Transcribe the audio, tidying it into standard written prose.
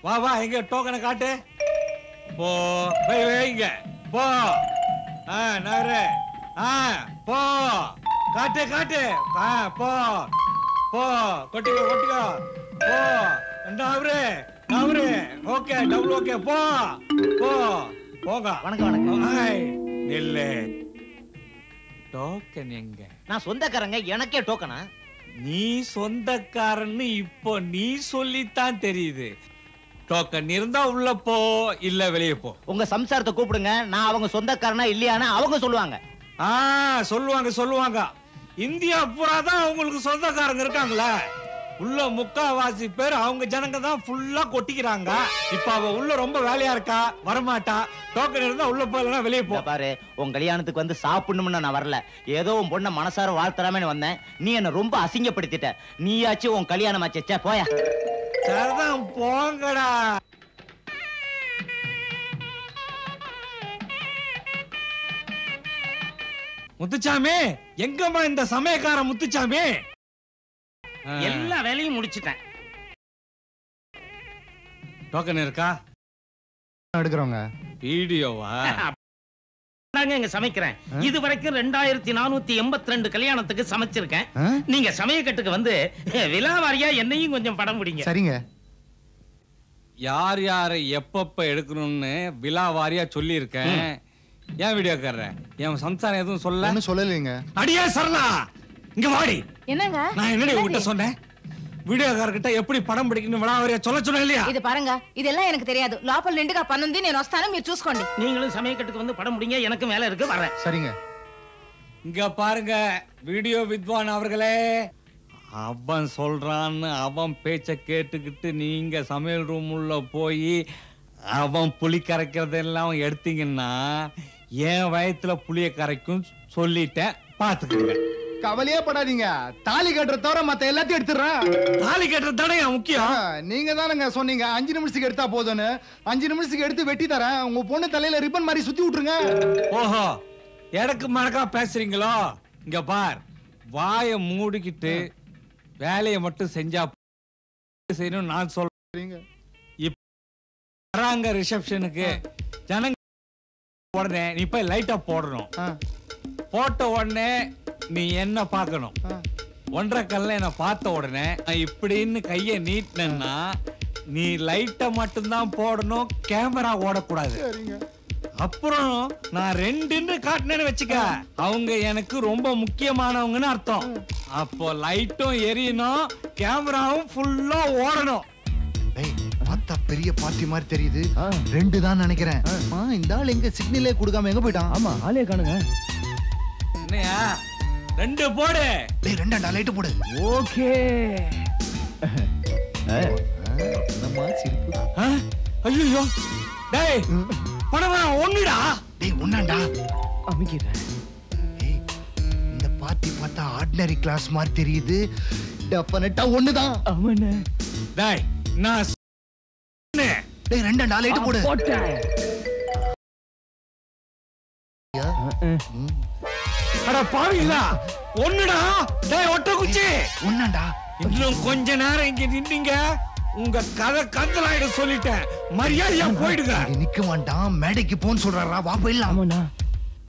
வா வா எங்க டோக்கனை காட்டு. போ போய் வைங்க போ. நகரு. போ காட்டு காட்டு. போ போ கொட்டிக்கோ கொட்டிக்கோ போ. நவரு நவரு. ஓகே டபுள் ஓகே போ போ போங்க. வணக்கம் வணக்கம். நில்லு. டோக்கன் எங்க? நான் சொந்தக்காரங்க, எனக்கே டோக்கனா? நீ சொந்தக்காரன்னு இப்போ நீ சொல்லித்தான் தெரியுது. டோக்கன் இருந்தா உள்ள போ, இல்ல வெளியே போ. உங்க சம்சாரத்தை கூப்பிடுங்க, நான் அவங்க சொந்தக்காரனா இல்லையானா அவங்க சொல்லுவாங்க. சொல்லுவாங்க சொல்லுவாங்க. இந்தியா பூரா தான் உங்களுக்கு சொந்தக்காரங்க இருக்காங்களா? உள்ள முக்காவாசி பேர் அவங்க ஜனங்க தான் ஃபுல்லா கொட்டிக்கிறாங்க. இப்ப அவ உள்ள ரொம்ப வேலையா இருக்கா, வரமாட்டா. டோக்கன் இருந்தா உள்ள போயிடலாம், வெளியே போ. பாரு, உன் கல்யாணத்துக்கு வந்து சாப்பிடணும்னு நான் வரல. ஏதோ உன் பொண்ணை மனசார வாழ்த்தலாமே வந்தேன். நீ என்ன ரொம்ப அசிங்கப்படுத்திட்ட. நீயாச்சும் உன் கல்யாணம் ஆச்சே, போயா. சரிதான் போங்கடா. முத்துச்சாமி, எங்கம்மா இந்த சமயக்கார முத்துச்சாமி? எல்லா வேலையும் முடிச்சிட்டேன். டோக்கன் இருக்கா? எடுக்கிறோங்க. வீடியோவா? இங்க சமைக்கிறேன். இது வரைக்கும் 2482 கல்யாணத்துக்கு சமைச்சிருக்கேன். நீங்க சமயக்கட்டுக்கு வந்து விலாவாரியா என்னையும் கொஞ்சம் படம் பிடிங்க. சரிங்க. யார் யாரை எப்பப்ப எடுக்கணும்னு விலாவாரியா சொல்லி இருக்கேன். ஏன் வீடியோ கார்ற? என் சம்சாரம் எதுவும் சொல்லலைங்க. அடியே சரளா, இங்க வாடி. என்னங்க? நான் என்னடி உன்கிட்ட சொன்னேன்? వీడియోగారికిట ఎప్పుడు పడం పిడికిన విడావరియా చొల్లచొల్లలియా? ఇది పారంగ இதெல்லாம் எனக்கு தெரியாது. లోపల నిండుగా పనుంది, నేను వస్తాను, మీరు చూసుకోండి. நீங்களும் சமயக்கட்டுக்கு வந்து படம் முடிங்க, எனக்கு மேல இருக்கு, வரேன். சரிங்க. இங்க பாருங்க வீடியோ வித்வான் அவர்களே, அவன் சொல்றான்னு அவன் பேச்ச கேட்டுக்கிட்டு நீங்க சமையல் ரூம் உள்ள போய் அவன் புளி கரைக்கிறதெல்லாம் எடுத்தீங்கன்னா என் வயத்துல புளிய கரைக்கும் சொல்லிட்டேன், பாத்துக்கங்க. கவலையே படாதீங்க, தாலி கட்டுற தவிர மத்த எல்லாத்தையும் எடுத்துறேன். தாலி கட்டுறது தானே முக்கியம். நீங்க தானங்க சொன்னீங்க 5 நிமிஷத்துக்கு எடுத்தா போதும்னு. 5 நிமிஷத்துக்கு எடுத்து வெட்டி தரேன். உங்க பொண்ணு தலையில ரிப்பன் மாதிரி சுத்தி விட்டுருங்க. ஓஹோ, எடக்கு மடக்கா பேசுறீங்களோ? இங்க பார், வாயை மூடிக்கிட்டு வேலையை மட்டும் செஞ்சா செய்யணும் நான் சொல்றேன். இப்ப வராங்க ரிசப்ஷனுக்கு ஜனங்க, உடனே நீ போய் லைட்டா போடணும். போட்ட உடனே நீ என்ன பார்க்கணும். 1.5 கல்ல என்ன பார்த்த உடனே இப்படின்னு கைய நீட்டினா நீ லைட்ட மட்டும்தான் போடணும், கேமரா ஓடக்கூடாது. அப்புறம் நான் 2ன்னு காட்டினேன்னு வச்சுக்க, அவங்க எனக்கு ரொம்ப முக்கியமானவங்கன்னு அர்த்தம். அப்போ லைட்டும் எரியணும், கேமராவும் ஃபுல்லா ஓடணும். பார்த்தா பெரிய பார்ட்டி மாதிரி தெரியுது. 2 தான் நினைக்கிறேன். இந்த ஆள் எங்க சிக்னலே கொடுக்காம எங்க போயிட்டான்? ஆமா, ஆளே காணுங்க. என்னையா 2 போடு. டேய் 2டா லைட் போடு. ஓகே. நம்ம சிரிப்பு. ஐயோ டேய், பணமா ஒண்ணுடா. டேய் ஒண்ணாண்டா. அமிக்கிறேன். டேய் இந்த பார்ட்டி பார்த்தா ஆர்டினரி கிளாஸ் மாதிரி தெரியுது. டெஃபினட்டா ஒண்ணுதான். ஆமாண்ணே. டேய் நான் டேய் 2டா லைட் போடு. போட்டேன். அட பாவிங்களா, ஒண்ணுடா. டேய் ஒட்ட குச்சி ஒண்ணாண்டா. இன்னும் கொஞ்ச நேரம் இங்க நின்னீங்க, உங்க கதை கந்தலாயிட சொல்லிட்டேன். மரியாதையா போயிடுங்க. நிக்க மாட்டான், மேடைக்கு போன்னு சொல்றாரா? வா போயிடலாம்.